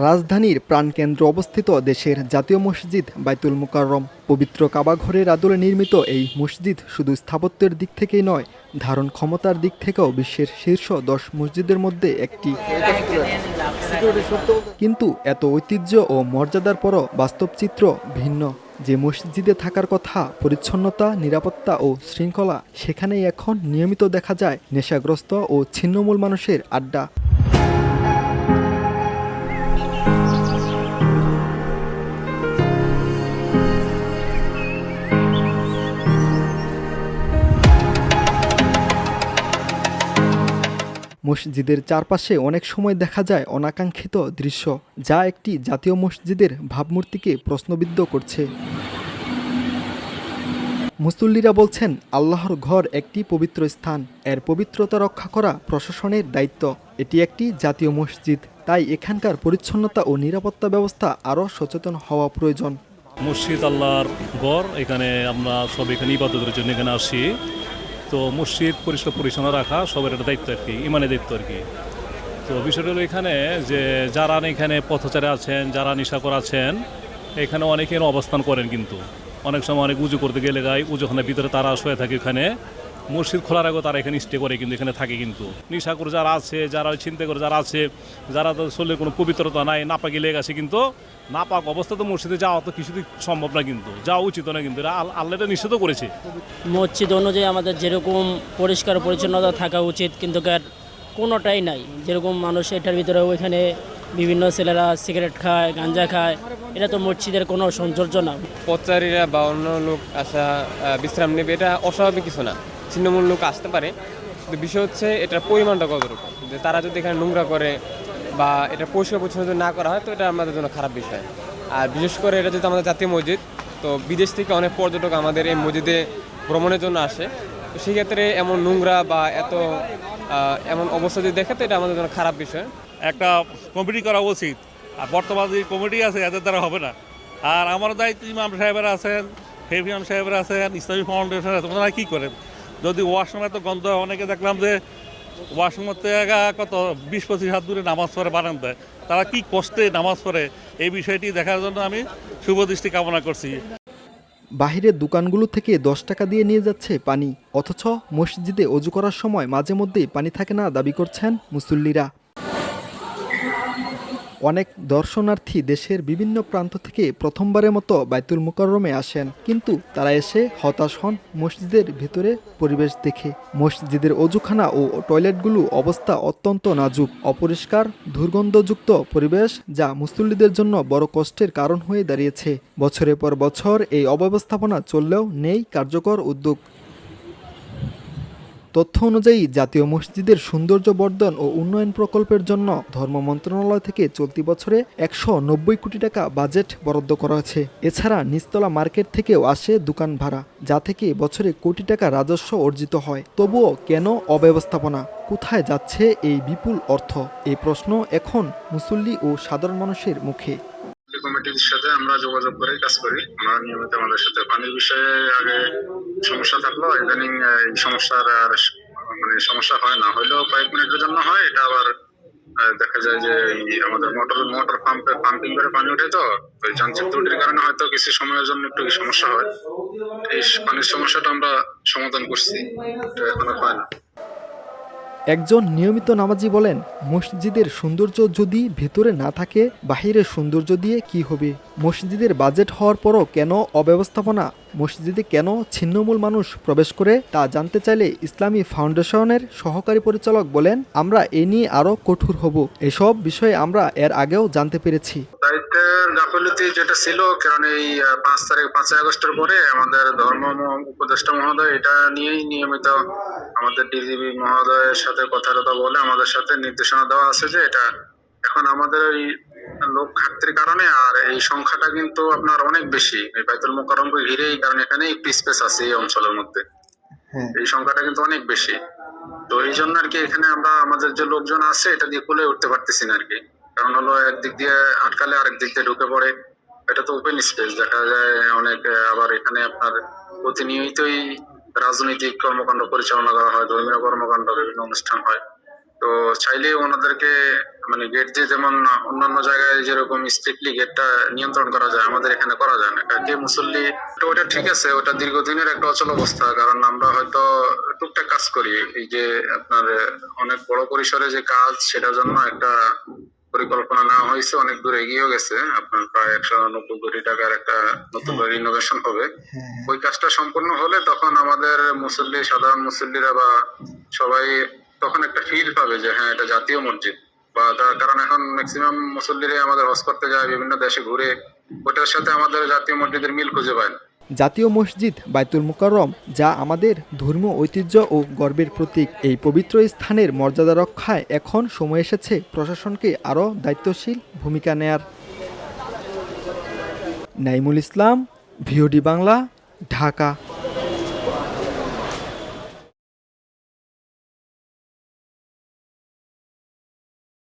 রাজধানীর প্রাণকেন্দ্রে অবস্থিত দেশের জাতীয় মসজিদ বাইতুল মুকাররম। পবিত্র কাবা ঘরের আদলে নির্মিত এই মসজিদ শুধু স্থাপত্যের দিক থেকেই নয়, ধারণ ক্ষমতার দিক থেকেও বিশ্বের শীর্ষ 10 মসজিদের মধ্যে একটি। কিন্তু এত ঐতিহ্য ও মর্যাদার পরও বাস্তব চিত্র ভিন্ন। যে মসজিদে থাকার কথা পরিচ্ছন্নতা, নিরাপত্তা ও শৃঙ্খলা, সেখানেই এখন নিয়মিত দেখা যায় নেশাগ্রস্ত ও ছিন্নমূল মানুষের আড্ডা। মসজিদের চারপাশে অনেক সময় দেখা যায় অনাকাঙ্ক্ষিত দৃশ্য, যা একটি জাতীয় মসজিদের ভাবমূর্তিকে প্রশ্নবিদ্ধ করছে। মুসল্লিরা বলছেন, আল্লাহর ঘর একটি পবিত্র স্থান, এর পবিত্রতা রক্ষা করা প্রশাসনের দায়িত্ব। এটি একটি জাতীয় মসজিদ, তাই এখানকার পরিচ্ছন্নতা ও নিরাপত্তা ব্যবস্থা আরও সচেতন হওয়া প্রয়োজন। মসজিদ আল্লাহর ঘর, এখানে আমরা সব এখানে ইবাদতের জন্য এখানে আসি। তো মসজিদ পরিষ্কার পরিচ্ছন্ন রাখা সবার একটা দায়িত্ব আর কি, ইমানের দায়িত্ব আর কি। তো বিষয়টা হলো এখানে যে যারা এখানে পথচারে আছেন, যারা নেশাখোর আছেন, এখানে অনেকে অবস্থান করেন, কিন্তু অনেক সময় অনেক উজু করতে গেলে উজুখানার ভিতরে তারা শুয়ে থাকে। এখানে মসজিদ খোলার আগেও তারা এখানে স্টে করে, কিন্তু এখানে থাকে। কিন্তু নেশাখোর যারা আছে, যারা চিন্তা করে যারা আছে, যারা শরীরে কোনো পবিত্রতা নাই, নাপাকি লেগে আছে, কিন্তু নাপাক অবস্থা তো মসজিদে যাওয়া তো কিছুতেই সম্ভব না, কিন্তু যাওয়া উচিত না, কিন্তু আল্লাহ এটা নিষেধ করেছে। মসজিদ অনুযায়ী আমাদের যেরকম পরিষ্কার পরিচ্ছন্নতা থাকা উচিত, কিন্তু কোনোটাই নাই। যেরকম মানুষ এটার ভিতরে ওইখানে বিভিন্ন ছেলেরা সিগারেট খায়, গাঞ্জা খায়, এটা তো মসজিদের কোনো সৌন্দর্য না। পথচারীরা বা অন্য লোক আসা বিশ্রাম নেবে, এটা অস্বাভাবিক কিছু না। ছিন্নমূল লোক আসতে পারে, কিন্তু বিষয় হচ্ছে এটার পরিমাণটা কতটুকু। যে তারা যদি এখানে নোংরা করে বা এটা পরিষ্কার পরিচ্ছন্ন না করা হয়, তো এটা আমাদের জন্য খারাপ বিষয়। আর বিশেষ করে এটা যেহেতু আমাদের জাতীয় মসজিদ, তো বিদেশ থেকে অনেক পর্যটক আমাদের এই মসজিদে ভ্রমণের জন্য আসে। তো সেক্ষেত্রে এমন নোংরা বা এমন অবস্থা যদি দেখে, তো এটা আমাদের জন্য খারাপ বিষয়। একটা কমিটি করা উচিত, আর বর্তমানে যে কমিটি আছে এদের দ্বারা হবে না। আর আমার দায়িত্ব ইমাম সাহেবেরা আছেন, হেভিয়াম সাহেবরা আছেন, ইসলামী ফাউন্ডেশন আছে, ওনারা কী করেন? যদি ওয়াশরুমে তো গন্ধ, অনেকে দেখলাম যে ওয়াশরুমের থেকে কত 20-25 হাত দূরে নামাজ পড়ে বারান্দায়, তারা কি কষ্টে নামাজ পড়ে, এই বিষয়টি দেখার জন্য আমি শুভদৃষ্টি কামনা করছি। বাহিরের দোকানগুলো থেকে 10 টাকা দিয়ে নিয়ে যাচ্ছে পানি, অথচ মসজিদে অজু করার সময় মাঝে মধ্যেই পানি থাকে না দাবি করছেন মুসল্লিরা। অনেক দর্শনার্থী দেশের বিভিন্ন প্রান্ত থেকে প্রথমবারের মতো বাইতুল মুকাররমে আসেন, কিন্তু তারা এসে হতাশ হন মসজিদের ভিতরে পরিবেশ দেখে। মসজিদের অজুখানা ও টয়লেটগুলো অবস্থা অত্যন্ত নাজুক, অপরিষ্কার, দুর্গন্ধযুক্ত পরিবেশ, যা মুসল্লিদের জন্য বড় কষ্টের কারণ হয়ে দাঁড়িয়েছে। বছরের পর বছর এই অব্যবস্থাপনা চললেও নেই কার্যকর উদ্যোগ। তথ্য অনুযায়ী জাতীয় মসজিদের সৌন্দর্য বর্ধন ও উন্নয়ন প্রকল্পের জন্য ধর্ম মন্ত্রণালয় থেকে চলতি বছরে 190 কোটি টাকা বাজেট বরাদ্দ করা হয়েছে। এছাড়া নিচতলা মার্কেট থেকেও আসে দোকান ভাড়া, যা থেকে বছরে কোটি টাকা রাজস্ব অর্জিত হয়। তবুও কেন অব্যবস্থাপনা? কোথায় যাচ্ছে এই বিপুল অর্থ? এই প্রশ্ন এখন মুসল্লি ও সাধারণ মানুষের মুখে। কমিটির সাথে আমরা যোগাযোগ করে কাজ করি। আমরা নিয়মিত আমাদের সাথে পানির বিষয়ে আগে সমস্যা থাকলো, ইদানিং এই সমস্যার আর সমস্যা হয় না, হইলেও কয়েক মিনিটের জন্য হয়। এটা আবার দেখা যায় যে আমাদের মোটর পাম্পিং করে পানি ওঠে, তো ওই যান্ত্রিক ত্রুটির কারণে হয়তো কিছু সময়ের জন্য একটু সমস্যা হয়। এই পানির সমস্যাটা আমরা সমাধান করছি, এটা এখন আর হয় না। একজন নিয়মিত নামাজি বলেন, মসজিদের সৌন্দর্য যদি ভেতরে না থাকে, বাহিরের সৌন্দর্য দিয়ে কি হবে? মসজিদের বাজেট হওয়ার পরও কেন অব্যবস্থাপনা? মসজিদে কেন ছিন্নমূল মানুষ প্রবেশ করে, তা জানতে চাইলে ইসলামী ফাউন্ডেশনের সহকারী পরিচালক বলেন, আমরা এ নিয়ে আরও কঠোর হব। এসব বিষয়ে আমরা এর আগেও জানতে পেরেছি। দায়িত্বের গাফিলতি যেটা ছিল, কারণ এই 5 আগস্টের পরে আমাদের ধর্ম উপদেষ্টা মহোদয় এটা নিয়েই নিয়মিত আমাদের ডিজিপি মহোদয়ের সাথে কথা বলে আমাদের সাথে নির্দেশনা দেওয়া আছে যে এটা এখন আমাদের ওই লোক ঘাটতির কারণে, আর এই সংখ্যাটা কিন্তু আপনার অনেক বেশি এই বাইতুল মুকাররমকে ঘিরে, এই কারণে এখানে একটু স্পেস আছে এই অঞ্চলের মধ্যে, এই সংখ্যাটা কিন্তু অনেক বেশি। তো এই জন্য আর কি এখানে আমরা আমাদের যে লোকজন আছে এটা দিয়ে খুলে উঠতে পারতেছি না আর কি। কারণ হলো একদিক দিয়ে আটকালে আরেক দিক দিয়ে ঢুকে পড়ে, এটা তো ওপেন স্পেস দেখা যায় অনেক। আবার এখানে আপনার প্রতিনিয়তই রাজনৈতিক কর্মকাণ্ড পরিচালনা করা হয়, ধর্মীয় কর্মকাণ্ড, বিভিন্ন অনুষ্ঠান হয়। তো তো চাইলে ওনাদেরকে মানে গেট দিয়ে যেমন অন্যান্য জায়গায় যেরকম স্ট্রিক্টলি গেটটা নিয়ন্ত্রণ করা যায়, আমাদের এখানে করা যায় না। কে মুসল্লি, তো ওটা ঠিক আছে, ওটা দীর্ঘদিনের একটা অচল অবস্থা। কারণ আমরা হয়তো টুকটাক কাজ করি, এই যে আপনার অনেক বড় পরিসরে যে কাজ, সেটার জন্য একটা পরিকল্পনা নেওয়া হয়েছে, অনেক দূর এগিয়েও গেছে। আপনার প্রায় 190 কোটি টাকার একটা নতুন রিনোভেশন হবে। ওই কাজটা সম্পূর্ণ হলে তখন আমাদের মুসল্লি, সাধারণ মুসল্লিরা বা সবাই তখন একটা ফিল পাবে যে হ্যাঁ এটা জাতীয় মসজিদ। বা কারণ এখন ম্যাক্সিমাম মুসল্লিরাই আমাদের হজ করতে যায়, বিভিন্ন দেশে ঘুরে, ওটার সাথে আমাদের জাতীয় মসজিদের মিল খুঁজে পায় না। জাতীয় মসজিদ বাইতুল মুকাররম, যা আমাদের ধর্মীয় ঐতিহ্য ও গর্বের প্রতীক, এই পবিত্র স্থানের মর্যাদা রক্ষায় এখন সময় এসেছে প্রশাসনকে আরও দায়িত্বশীল ভূমিকা নেয়ার। নাইমুল ইসলাম, ভিওডি বাংলা, ঢাকা।